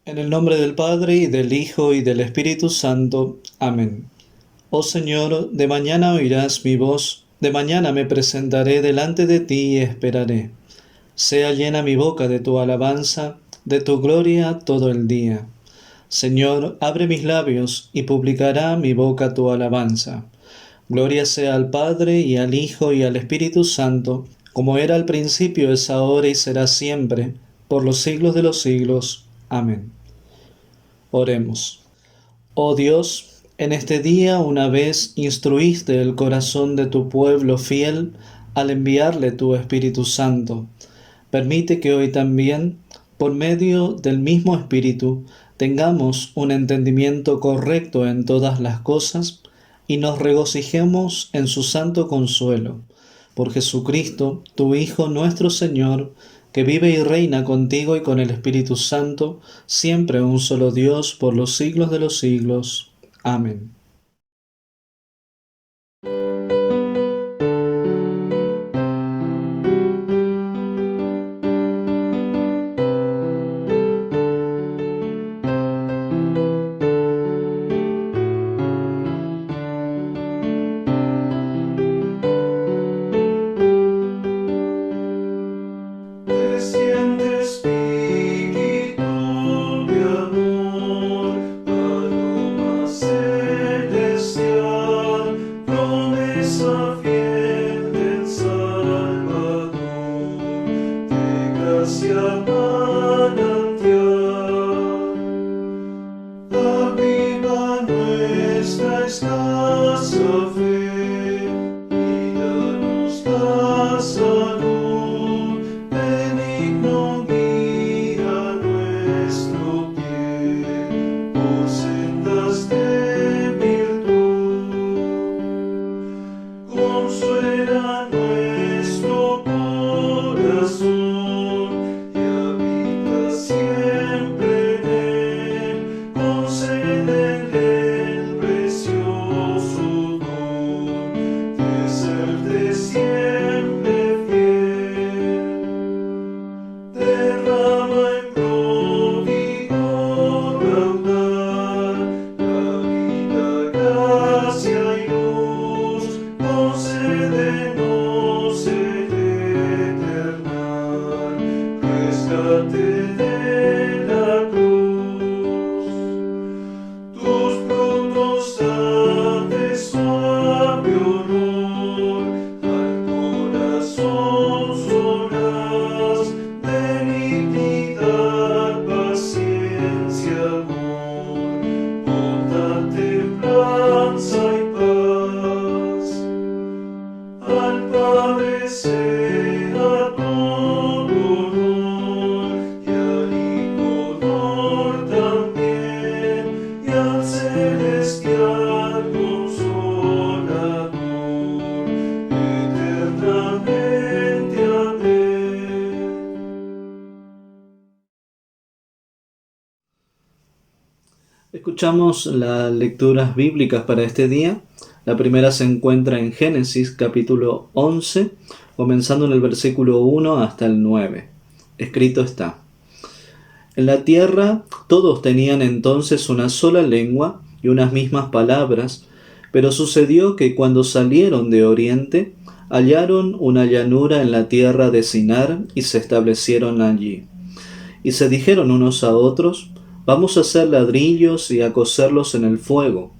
En el nombre del Padre, y del Hijo, y del Espíritu Santo. Amén. Oh Señor, de mañana oirás mi voz, de mañana me presentaré delante de ti y esperaré. Sea llena mi boca de tu alabanza, de tu gloria todo el día. Señor, abre mis labios, y publicará mi boca tu alabanza. Gloria sea al Padre, y al Hijo, y al Espíritu Santo, como era al principio, es ahora y será siempre, por los siglos de los siglos. Amén. Oremos. Oh Dios, en este día una vez instruiste el corazón de tu pueblo fiel al enviarle tu Espíritu Santo. Permite que hoy también, por medio del mismo Espíritu, tengamos un entendimiento correcto en todas las cosas y nos regocijemos en su santo consuelo. Por Jesucristo, tu Hijo nuestro Señor, que vive y reina contigo y con el Espíritu Santo, siempre un solo Dios, por los siglos de los siglos. Amén. Desciende Espíritu de amor, aroma celestial, promesa fiel del Salvador, de gracia manantial. Aviva nuestra escasa fe y danos la salud. Benigno guía nuestro pie por sendas de virtud. Consuela nuestro corazón y habita siempre en él. Concédele el precioso don de serte siempre fiel. Derrama en pródigo raudal la vida, gracia y luz. Concédenos el eternal rescate de la cruz. Tus frutos dan de suave olor al corazón solas, benignidad, paciencia, amor, bondad, templanza y paz. Al Padre sea todo honor, y al Hijo honor también, y al celestial Consolador, eternamente. Amén. Escuchamos las lecturas bíblicas para este día. La primera se encuentra en Génesis capítulo 11, comenzando en el versículo 1 hasta el 9. Escrito está: En la tierra todos tenían entonces una sola lengua y unas mismas palabras, pero sucedió que cuando salieron de oriente, hallaron una llanura en la tierra de Sinar y se establecieron allí. Y se dijeron unos a otros: Vamos a hacer ladrillos y a cocerlos en el fuego.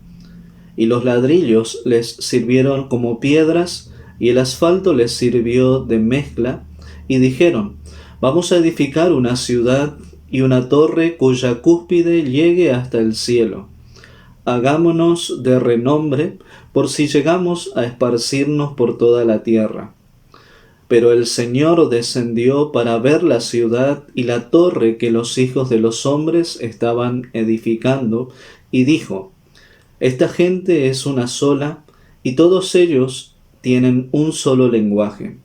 Y los ladrillos les sirvieron como piedras, y el asfalto les sirvió de mezcla, y dijeron: Vamos a edificar una ciudad y una torre cuya cúspide llegue hasta el cielo. Hagámonos de renombre, por si llegamos a esparcirnos por toda la tierra. Pero el Señor descendió para ver la ciudad y la torre que los hijos de los hombres estaban edificando, y dijo: Esta gente es una sola, y todos ellos tienen un solo lenguaje.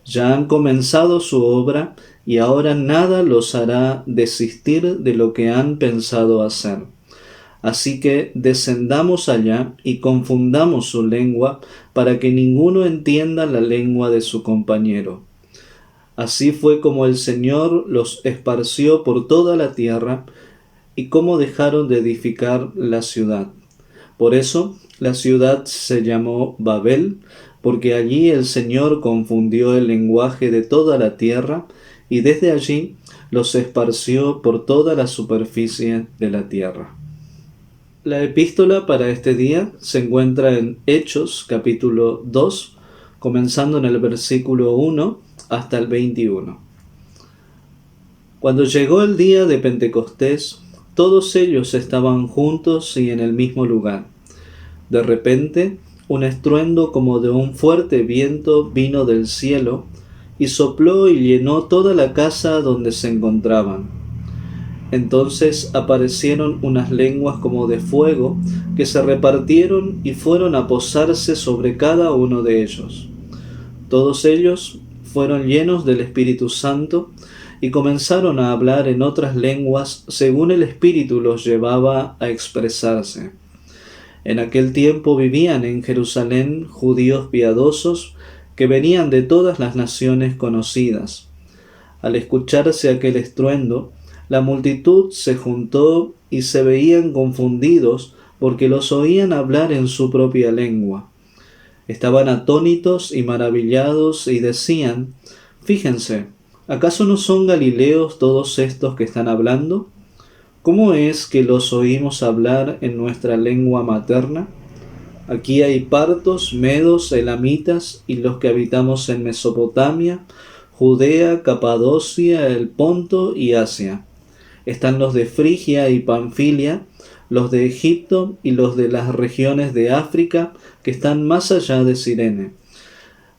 Ya han comenzado su obra, y ahora nada los hará desistir de lo que han pensado hacer. Así que descendamos allá y confundamos su lengua, para que ninguno entienda la lengua de su compañero. Así fue como el Señor los esparció por toda la tierra, y cómo dejaron de edificar la ciudad. Por eso la ciudad se llamó Babel, porque allí el Señor confundió el lenguaje de toda la tierra, y desde allí los esparció por toda la superficie de la tierra. La epístola para este día se encuentra en Hechos capítulo 2, comenzando en el versículo 1 hasta el 21. Cuando llegó el día de Pentecostés, todos ellos estaban juntos y en el mismo lugar. De repente, un estruendo como de un fuerte viento vino del cielo y sopló y llenó toda la casa donde se encontraban. Entonces aparecieron unas lenguas como de fuego que se repartieron y fueron a posarse sobre cada uno de ellos. Todos ellos fueron llenos del Espíritu Santo y comenzaron a hablar en otras lenguas según el Espíritu los llevaba a expresarse. En aquel tiempo vivían en Jerusalén judíos piadosos que venían de todas las naciones conocidas. Al escucharse aquel estruendo, la multitud se juntó y se veían confundidos porque los oían hablar en su propia lengua. Estaban atónitos y maravillados y decían: «Fíjense, ¿acaso no son galileos todos estos que están hablando? ¿Cómo es que los oímos hablar en nuestra lengua materna? Aquí hay partos, medos, elamitas y los que habitamos en Mesopotamia, Judea, Capadocia, el Ponto y Asia. Están los de Frigia y Panfilia, los de Egipto y los de las regiones de África que están más allá de Cirene.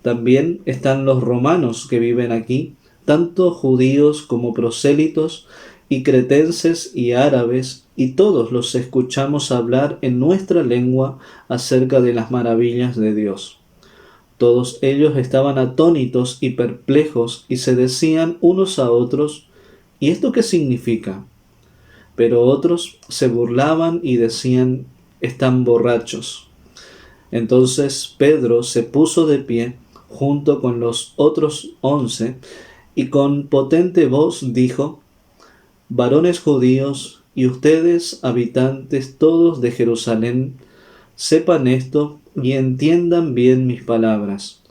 También están los romanos que viven aquí, tanto judíos como prosélitos, y cretenses y árabes, y todos los escuchamos hablar en nuestra lengua acerca de las maravillas de Dios». Todos ellos estaban atónitos y perplejos, y se decían unos a otros: «¿Y esto qué significa?». Pero otros se burlaban y decían: «Están borrachos». Entonces Pedro se puso de pie junto con los otros 11 y con potente voz dijo: «Varones judíos, y ustedes, habitantes todos de Jerusalén, sepan esto y entiendan bien mis palabras.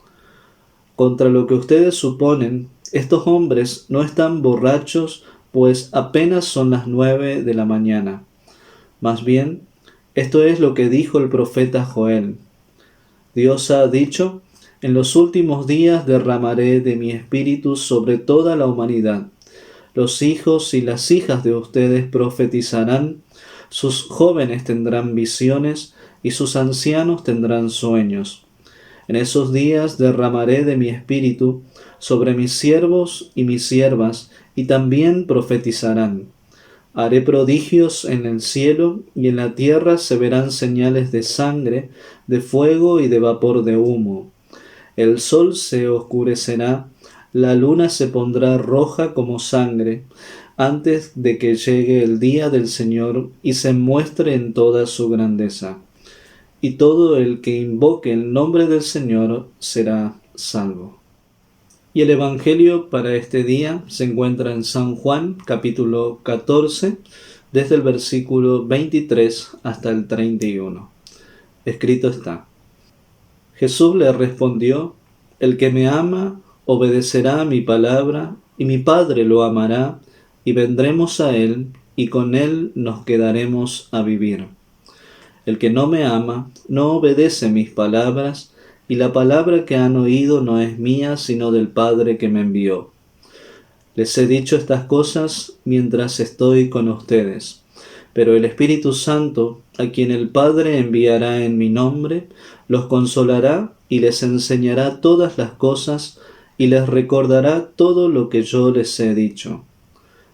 Contra lo que ustedes suponen, estos hombres no están borrachos, pues apenas son las 9 de la mañana. Más bien, esto es lo que dijo el profeta Joel. Dios ha dicho: «En los últimos días derramaré de mi espíritu sobre toda la humanidad. Los hijos y las hijas de ustedes profetizarán, sus jóvenes tendrán visiones y sus ancianos tendrán sueños. En esos días derramaré de mi espíritu sobre mis siervos y mis siervas, y también profetizarán. Haré prodigios en el cielo, y en la tierra se verán señales de sangre, de fuego y de vapor de humo. El sol se oscurecerá, la luna se pondrá roja como sangre, antes de que llegue el día del Señor y se muestre en toda su grandeza. Y todo el que invoque el nombre del Señor será salvo». Y el Evangelio para este día se encuentra en San Juan, capítulo 14, desde el versículo 23 hasta el 31. Escrito está: «Jesús le respondió: El que me ama obedecerá a mi palabra, y mi Padre lo amará, y vendremos a él, y con él nos quedaremos a vivir. El que no me ama no obedece mis palabras, y la palabra que han oído no es mía, sino del Padre que me envió. Les he dicho estas cosas mientras estoy con ustedes, pero el Espíritu Santo, a quien el Padre enviará en mi nombre, los consolará y les enseñará todas las cosas y les recordará todo lo que yo les he dicho.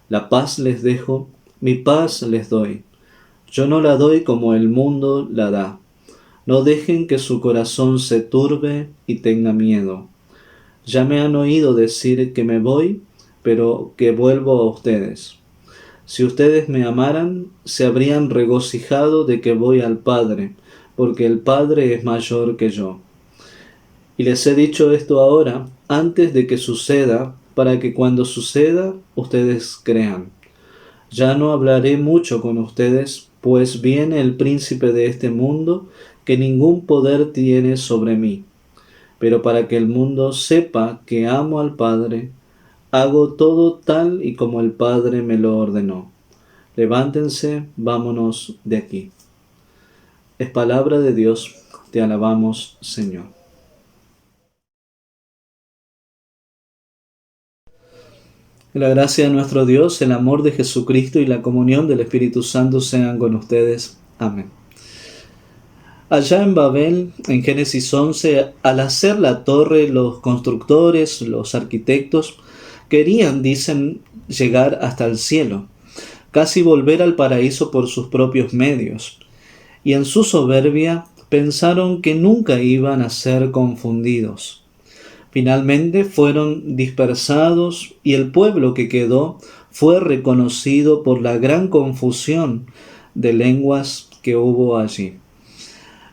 La paz les dejo, mi paz les doy. Yo no la doy como el mundo la da. No dejen que su corazón se turbe y tenga miedo. Ya me han oído decir que me voy, pero que vuelvo a ustedes. Si ustedes me amaran, se habrían regocijado de que voy al Padre, porque el Padre es mayor que yo. Y les he dicho esto ahora, antes de que suceda, para que cuando suceda, ustedes crean. Ya no hablaré mucho con ustedes, pues viene el príncipe de este mundo, que ningún poder tiene sobre mí. Pero para que el mundo sepa que amo al Padre, hago todo tal y como el Padre me lo ordenó. Levántense, vámonos de aquí. Es palabra de Dios, te alabamos, Señor. Que la gracia de nuestro Dios, el amor de Jesucristo y la comunión del Espíritu Santo sean con ustedes. Amén. Allá en Babel, en Génesis 11, al hacer la torre, los constructores, los arquitectos, querían, dicen, llegar hasta el cielo, casi volver al paraíso por sus propios medios. Y en su soberbia pensaron que nunca iban a ser confundidos. Finalmente fueron dispersados y el pueblo que quedó fue reconocido por la gran confusión de lenguas que hubo allí.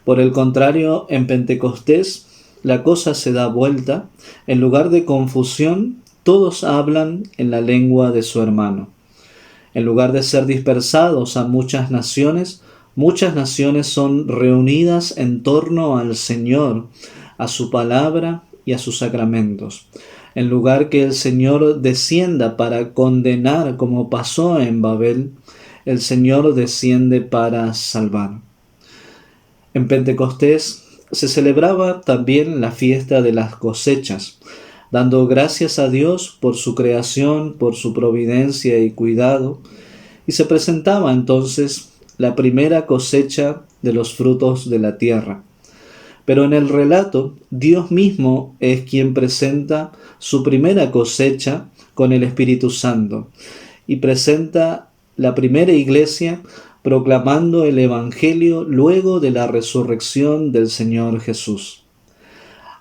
Por el contrario, en Pentecostés la cosa se da vuelta. En lugar de confusión, todos hablan en la lengua de su hermano. En lugar de ser dispersados a muchas naciones son reunidas en torno al Señor, a su palabra y a sus sacramentos. En lugar que el Señor descienda para condenar, como pasó en Babel, el Señor desciende para salvar. En Pentecostés se celebraba también la fiesta de las cosechas, dando gracias a Dios por su creación, por su providencia y cuidado, y se presentaba entonces la primera cosecha de los frutos de la tierra. Pero en el relato, Dios mismo es quien presenta su primera cosecha con el Espíritu Santo y presenta la primera iglesia proclamando el Evangelio luego de la resurrección del Señor Jesús.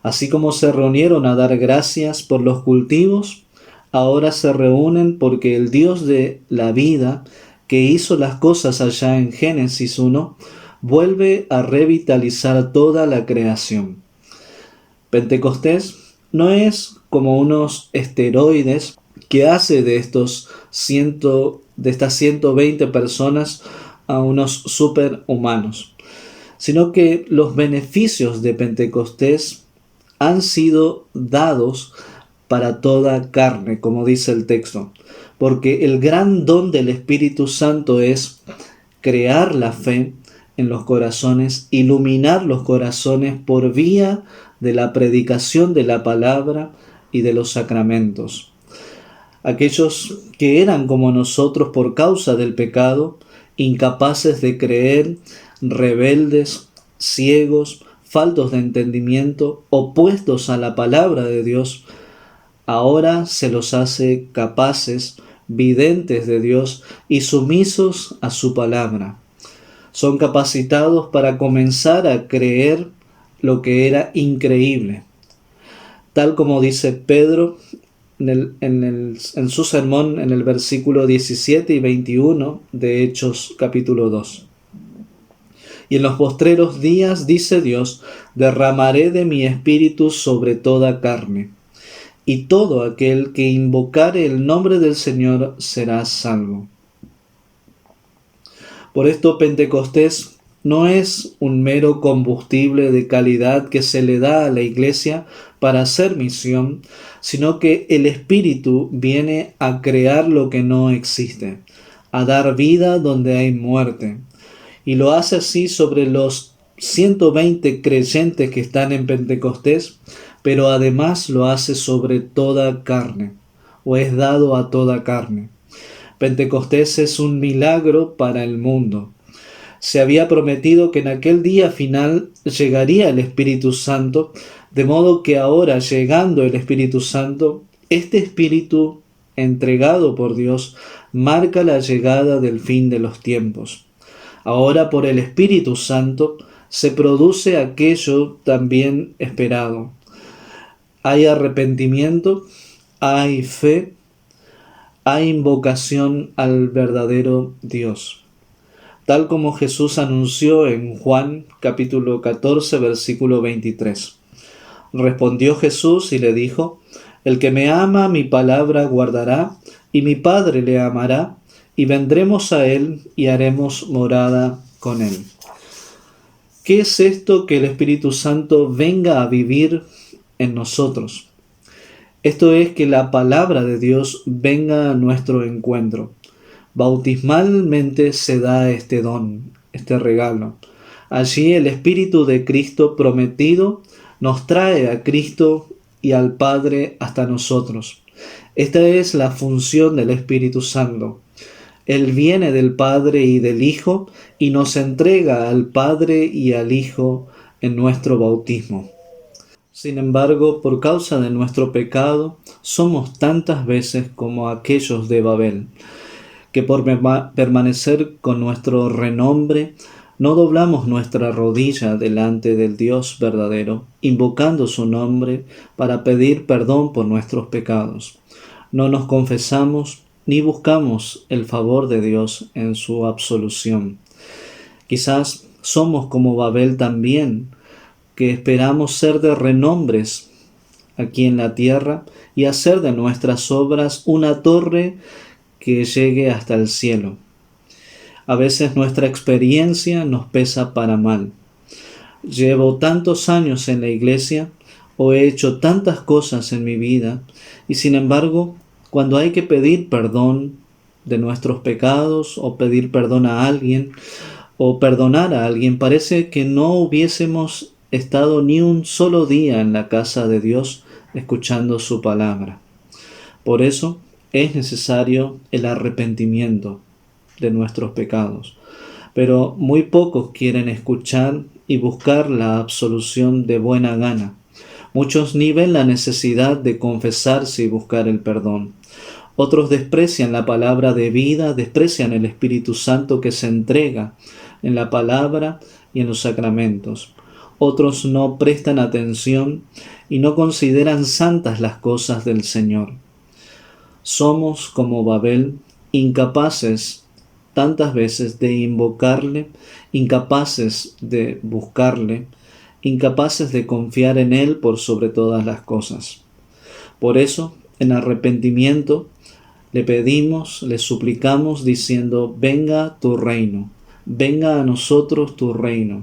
Así como se reunieron a dar gracias por los cultivos, ahora se reúnen porque el Dios de la vida, que hizo las cosas allá en Génesis 1, vuelve a revitalizar toda la creación. Pentecostés no es como unos esteroides que hace de estas 120 personas a unos superhumanos, sino que los beneficios de Pentecostés han sido dados para toda carne, como dice el texto, porque el gran don del Espíritu Santo es crear la fe en los corazones, iluminar los corazones por vía de la predicación de la palabra y de los sacramentos. Aquellos que eran como nosotros por causa del pecado, incapaces de creer, rebeldes, ciegos, faltos de entendimiento, opuestos a la palabra de Dios, ahora se los hace capaces, videntes de Dios y sumisos a su palabra. Son capacitados para comenzar a creer lo que era increíble. Tal como dice Pedro en su sermón en el versículo 17 y 21 de Hechos capítulo 2. Y en los postreros días, dice Dios, derramaré de mi espíritu sobre toda carne, y todo aquel que invocare el nombre del Señor será salvo. Por esto Pentecostés no es un mero combustible de calidad que se le da a la Iglesia para hacer misión, sino que el Espíritu viene a crear lo que no existe, a dar vida donde hay muerte. Y lo hace así sobre los 120 creyentes que están en Pentecostés, pero además lo hace sobre toda carne, o es dado a toda carne. Pentecostés es un milagro para el mundo. Se había prometido que en aquel día final llegaría el Espíritu Santo, de modo que ahora, llegando el Espíritu Santo, este Espíritu entregado por Dios marca la llegada del fin de los tiempos. Ahora, por el Espíritu Santo, se produce aquello también esperado. Hay arrepentimiento, hay fe, hay invocación al verdadero Dios. Tal como Jesús anunció en Juan capítulo 14, versículo 23. Respondió Jesús y le dijo: El que me ama, mi palabra guardará, y mi Padre le amará, y vendremos a Él y haremos morada con Él. ¿Qué es esto que el Espíritu Santo venga a vivir en nosotros? Esto es que la palabra de Dios venga a nuestro encuentro. Bautismalmente se da este don, este regalo. Allí el Espíritu de Cristo prometido nos trae a Cristo y al Padre hasta nosotros. Esta es la función del Espíritu Santo. Él viene del Padre y del Hijo y nos entrega al Padre y al Hijo en nuestro bautismo. Sin embargo, por causa de nuestro pecado, somos tantas veces como aquellos de Babel, que por permanecer con nuestro renombre, no doblamos nuestra rodilla delante del Dios verdadero, invocando su nombre para pedir perdón por nuestros pecados. No nos confesamos ni buscamos el favor de Dios en su absolución. Quizás somos como Babel también, que esperamos ser de renombres aquí en la tierra y hacer de nuestras obras una torre que llegue hasta el cielo. A veces nuestra experiencia nos pesa para mal. Llevo tantos años en la iglesia o he hecho tantas cosas en mi vida y sin embargo, cuando hay que pedir perdón de nuestros pecados o pedir perdón a alguien o perdonar a alguien, parece que no hubiésemos estado ni un solo día en la casa de Dios escuchando su palabra. Por eso es necesario el arrepentimiento de nuestros pecados. Pero muy pocos quieren escuchar y buscar la absolución de buena gana. Muchos ni ven la necesidad de confesarse y buscar el perdón. Otros desprecian la palabra de vida, desprecian el Espíritu Santo que se entrega en la palabra y en los sacramentos. Otros no prestan atención y no consideran santas las cosas del Señor. Somos como Babel, incapaces tantas veces de invocarle, incapaces de buscarle, incapaces de confiar en Él por sobre todas las cosas. Por eso, en arrepentimiento, le pedimos, le suplicamos diciendo, venga tu reino, venga a nosotros tu reino.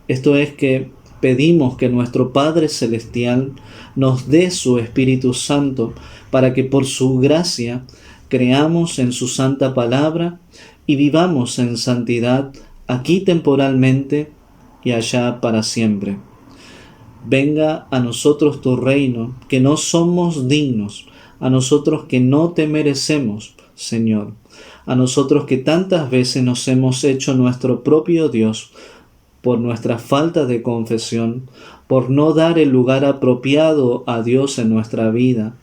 Esto es que pedimos que nuestro Padre Celestial nos dé su Espíritu Santo para que por su gracia creamos en su santa palabra y vivamos en santidad aquí temporalmente y allá para siempre. Venga a nosotros tu reino, que no somos dignos, a nosotros que no te merecemos, Señor, a nosotros que tantas veces nos hemos hecho nuestro propio Dios por nuestra falta de confesión, por no dar el lugar apropiado a Dios en nuestra vida.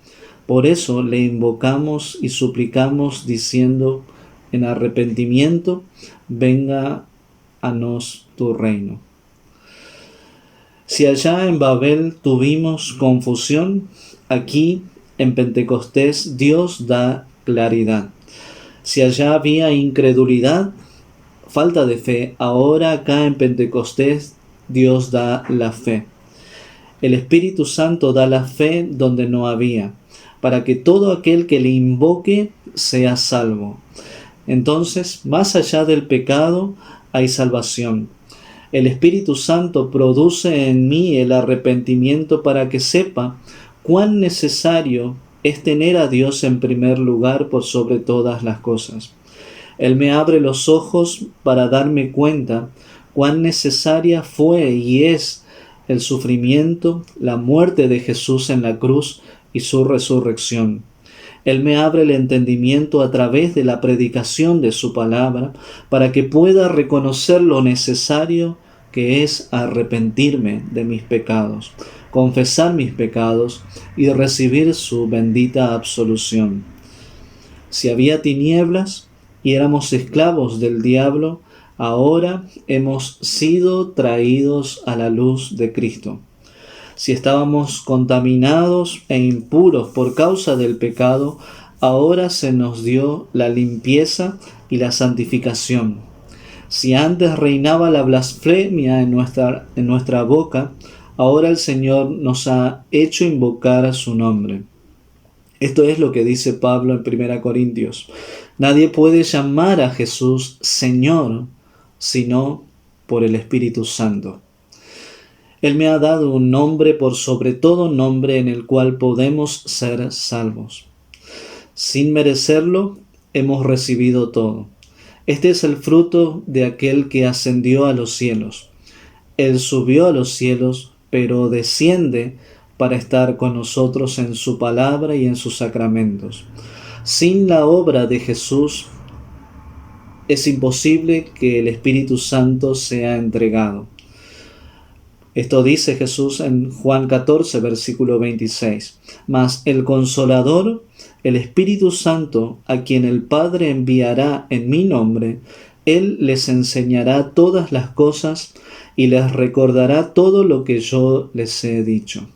Por eso le invocamos y suplicamos diciendo en arrepentimiento, venga a nos tu reino. Si allá en Babel tuvimos confusión, aquí en Pentecostés Dios da claridad. Si allá había incredulidad, falta de fe, ahora acá en Pentecostés Dios da la fe. El Espíritu Santo da la fe donde no había, para que todo aquel que le invoque sea salvo. Entonces, más allá del pecado, hay salvación. El Espíritu Santo produce en mí el arrepentimiento para que sepa cuán necesario es tener a Dios en primer lugar por sobre todas las cosas. Él me abre los ojos para darme cuenta cuán necesaria fue y es el sufrimiento, la muerte de Jesús en la cruz y su resurrección. Él me abre el entendimiento a través de la predicación de su palabra para que pueda reconocer lo necesario que es arrepentirme de mis pecados, confesar mis pecados y recibir su bendita absolución. Si había tinieblas y éramos esclavos del diablo, ahora hemos sido traídos a la luz de Cristo. Si estábamos contaminados e impuros por causa del pecado, ahora se nos dio la limpieza y la santificación. Si antes reinaba la blasfemia en nuestra boca, ahora el Señor nos ha hecho invocar a su nombre. Esto es lo que dice Pablo en 1 Corintios. Nadie puede llamar a Jesús Señor sino por el Espíritu Santo. Él me ha dado un nombre por sobre todo nombre en el cual podemos ser salvos. Sin merecerlo, hemos recibido todo. Este es el fruto de aquel que ascendió a los cielos. Él subió a los cielos, pero desciende para estar con nosotros en su palabra y en sus sacramentos. Sin la obra de Jesús, es imposible que el Espíritu Santo sea entregado. Esto dice Jesús en Juan 14, versículo 26. Mas el Consolador, el Espíritu Santo, a quien el Padre enviará en mi nombre, Él les enseñará todas las cosas y les recordará todo lo que yo les he dicho.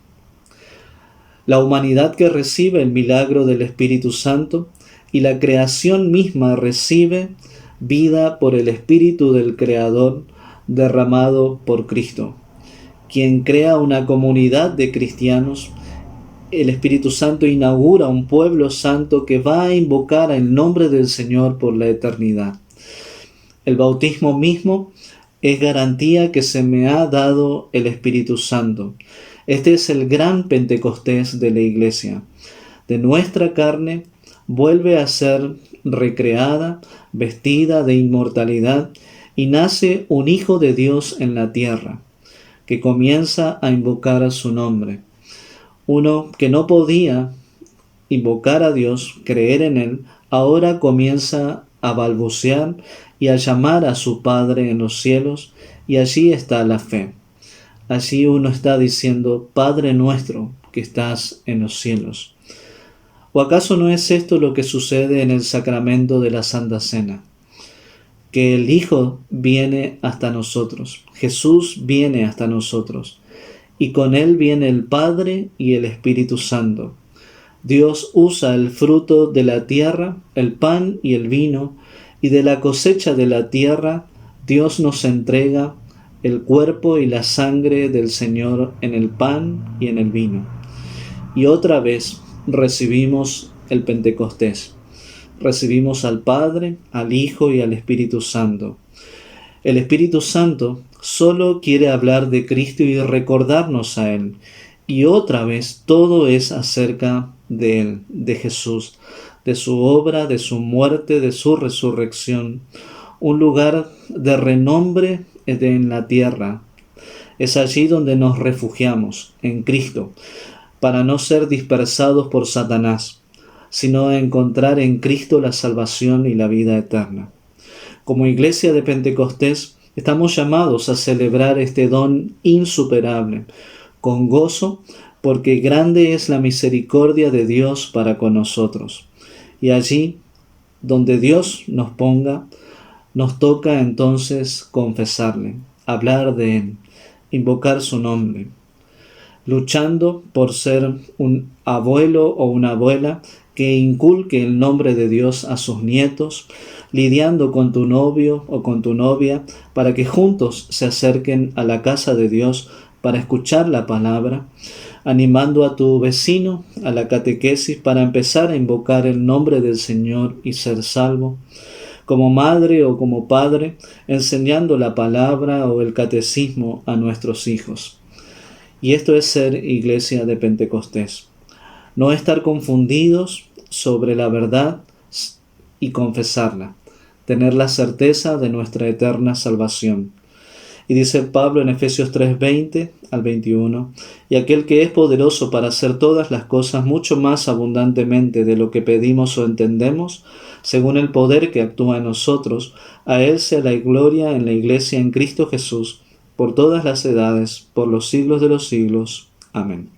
La humanidad que recibe el milagro del Espíritu Santo y la creación misma recibe vida por el Espíritu del Creador derramado por Cristo. Quien crea una comunidad de cristianos, el Espíritu Santo inaugura un pueblo santo que va a invocar el nombre del Señor por la eternidad. El bautismo mismo es garantía que se me ha dado el Espíritu Santo. Este es el gran Pentecostés de la Iglesia. De nuestra carne vuelve a ser recreada, vestida de inmortalidad, y nace un Hijo de Dios en la tierra, que comienza a invocar a su nombre. Uno que no podía invocar a Dios, creer en Él, ahora comienza a balbucear y a llamar a su Padre en los cielos, y allí está la fe. Allí uno está diciendo, Padre nuestro que estás en los cielos. ¿O acaso no es esto lo que sucede en el sacramento de la Santa Cena? Que el Hijo viene hasta nosotros, Jesús viene hasta nosotros, y con Él viene el Padre y el Espíritu Santo. Dios usa el fruto de la tierra, el pan y el vino, y de la cosecha de la tierra Dios nos entrega el cuerpo y la sangre del Señor en el pan y en el vino. Y otra vez recibimos el Pentecostés. Recibimos al Padre, al Hijo y al Espíritu Santo. El Espíritu Santo solo quiere hablar de Cristo y recordarnos a Él. Y otra vez todo es acerca de Él, de Jesús, de su obra, de su muerte, de su resurrección. Un lugar de renombre en la tierra. Es allí donde nos refugiamos, en Cristo, para no ser dispersados por Satanás, sino encontrar en Cristo la salvación y la vida eterna. Como Iglesia de Pentecostés, estamos llamados a celebrar este don insuperable, con gozo, porque grande es la misericordia de Dios para con nosotros. Y allí, donde Dios nos ponga, nos toca entonces confesarle, hablar de Él, invocar su nombre, luchando por ser un abuelo o una abuela que inculque el nombre de Dios a sus nietos, lidiando con tu novio o con tu novia para que juntos se acerquen a la casa de Dios para escuchar la palabra, animando a tu vecino a la catequesis para empezar a invocar el nombre del Señor y ser salvo, como madre o como padre, enseñando la palabra o el catecismo a nuestros hijos. Y esto es ser Iglesia de Pentecostés. No estar confundidos sobre la verdad y confesarla, tener la certeza de nuestra eterna salvación. Y dice Pablo en Efesios 3:20 al 21, y aquel que es poderoso para hacer todas las cosas mucho más abundantemente de lo que pedimos o entendemos, según el poder que actúa en nosotros, a Él sea la gloria en la Iglesia en Cristo Jesús, por todas las edades, por los siglos de los siglos. Amén.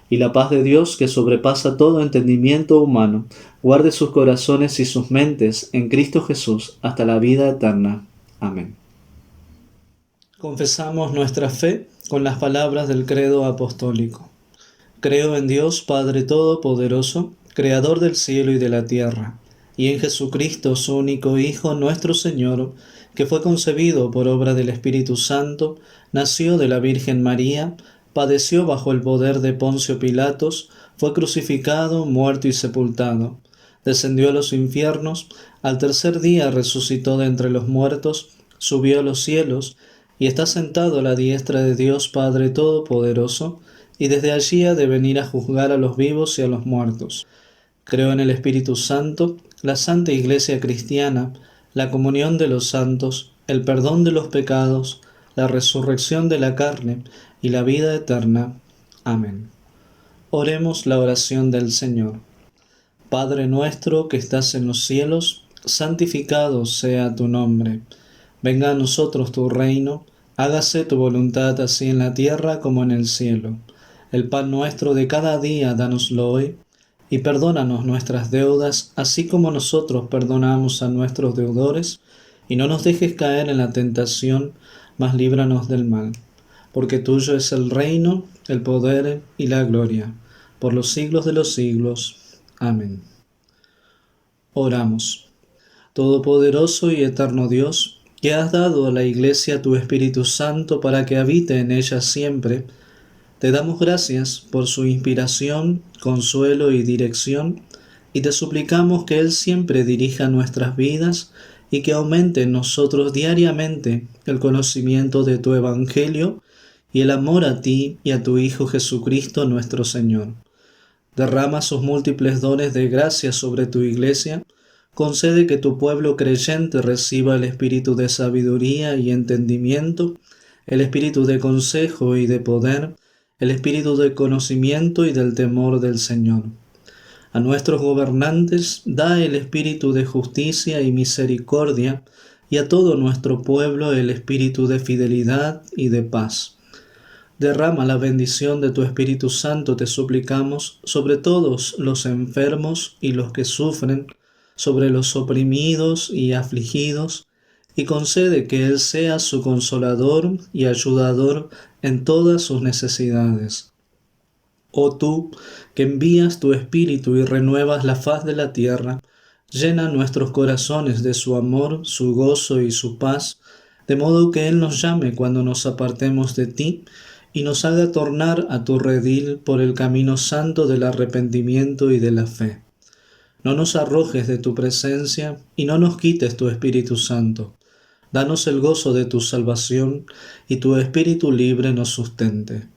Y la paz de Dios, que sobrepasa todo entendimiento humano, guarde sus corazones y sus mentes en Cristo Jesús hasta la vida eterna. Amén. Confesamos nuestra fe con las palabras del credo apostólico. Creo en Dios Padre Todopoderoso, Creador del cielo y de la tierra, y en Jesucristo, su único Hijo, nuestro Señor, que fue concebido por obra del Espíritu Santo, nació de la Virgen María, padeció bajo el poder de Poncio Pilatos, fue crucificado, muerto y sepultado. descendió a los infiernos, al tercer día resucitó de entre los muertos, subió a los cielos, y está sentado a la diestra de Dios Padre Todopoderoso, y desde allí ha de venir a juzgar a los vivos y a los muertos. Creo en el Espíritu Santo, la Santa Iglesia Cristiana, la comunión de los santos, el perdón de los pecados, la resurrección de la carne y la vida eterna. Amén. Oremos la oración del Señor. Padre nuestro que estás en los cielos, santificado sea tu nombre. Venga a nosotros tu reino, hágase tu voluntad así en la tierra como en el cielo. El pan nuestro de cada día dánoslo hoy, y perdónanos nuestras deudas, así como nosotros perdonamos a nuestros deudores, y no nos dejes caer en la tentación, mas líbranos del mal. Porque tuyo es el reino, el poder y la gloria, por los siglos de los siglos. Amén. Oramos. Todopoderoso y eterno Dios, que has dado a la Iglesia tu Espíritu Santo para que habite en ella siempre, te damos gracias por su inspiración, consuelo y dirección, y te suplicamos que Él siempre dirija nuestras vidas y que aumente en nosotros diariamente el conocimiento de tu Evangelio y el amor a ti y a tu Hijo Jesucristo nuestro Señor. Derrama sus múltiples dones de gracia sobre tu Iglesia, concede que tu pueblo creyente reciba el espíritu de sabiduría y entendimiento, el espíritu de consejo y de poder, el espíritu de conocimiento y del temor del Señor. A nuestros gobernantes da el espíritu de justicia y misericordia, y a todo nuestro pueblo el espíritu de fidelidad y de paz. Derrama la bendición de tu Espíritu Santo, te suplicamos, sobre todos los enfermos y los que sufren, sobre los oprimidos y afligidos, y concede que Él sea su consolador y ayudador en todas sus necesidades. Oh tú, que envías tu Espíritu y renuevas la faz de la tierra, llena nuestros corazones de su amor, su gozo y su paz, de modo que Él nos llame cuando nos apartemos de ti, y nos haga tornar a tu redil por el camino santo del arrepentimiento y de la fe. No nos arrojes de tu presencia y no nos quites tu Espíritu Santo. Danos el gozo de tu salvación y tu Espíritu libre nos sustente.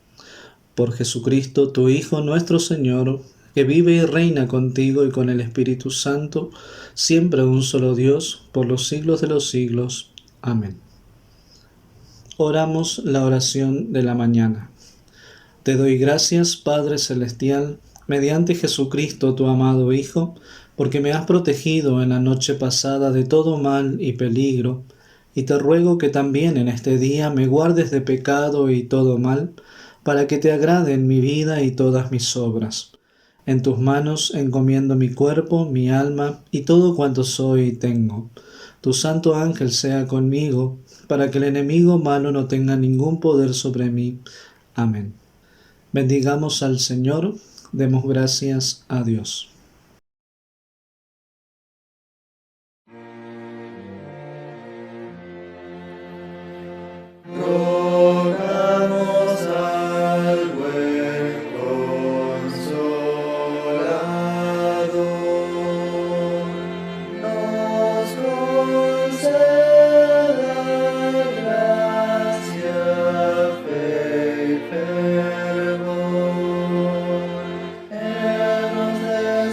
Por Jesucristo, tu Hijo nuestro Señor, que vive y reina contigo y con el Espíritu Santo, siempre un solo Dios, por los siglos de los siglos. Amén. Oramos la oración de la mañana. Te doy gracias, Padre Celestial, mediante Jesucristo, tu amado Hijo, porque me has protegido en la noche pasada de todo mal y peligro, y te ruego que también en este día me guardes de pecado y todo mal, para que te agraden mi vida y todas mis obras. En tus manos encomiendo mi cuerpo, mi alma y todo cuanto soy y tengo. Tu santo ángel sea conmigo, para que el enemigo malo no tenga ningún poder sobre mí. Amén. Bendigamos al Señor, demos gracias a Dios. Rogamos al buen Consolador, nos conceda gracia, fe y fervor, Él nos dé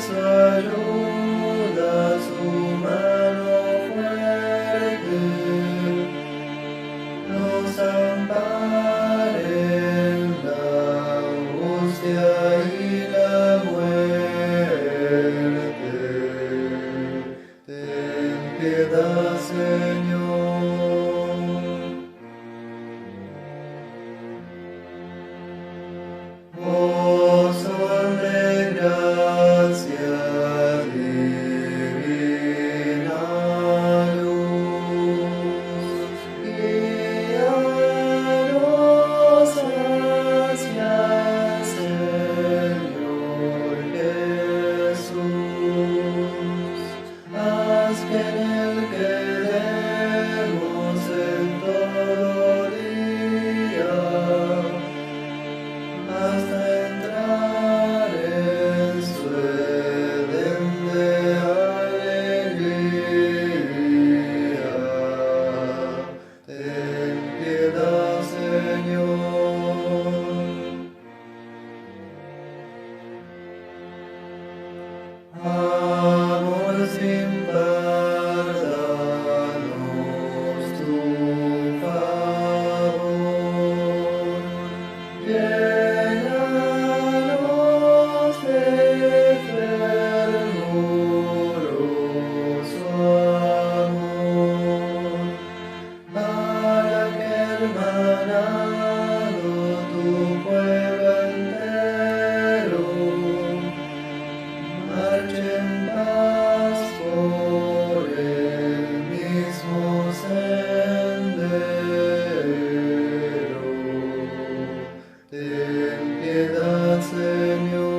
Amor sin par, danos tu favor. Llénanos de fervoroso amor, para que hermanado tu pueblo entero marche en paz por el mismo sendero. Ten piedad, Señor.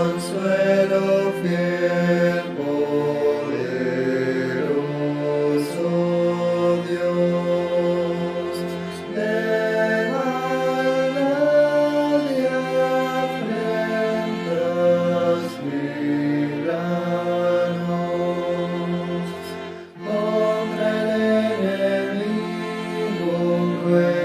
Consuelo fiel, poderoso Dios, de maldad y afrentas líbranos, contra el enemigo cruel.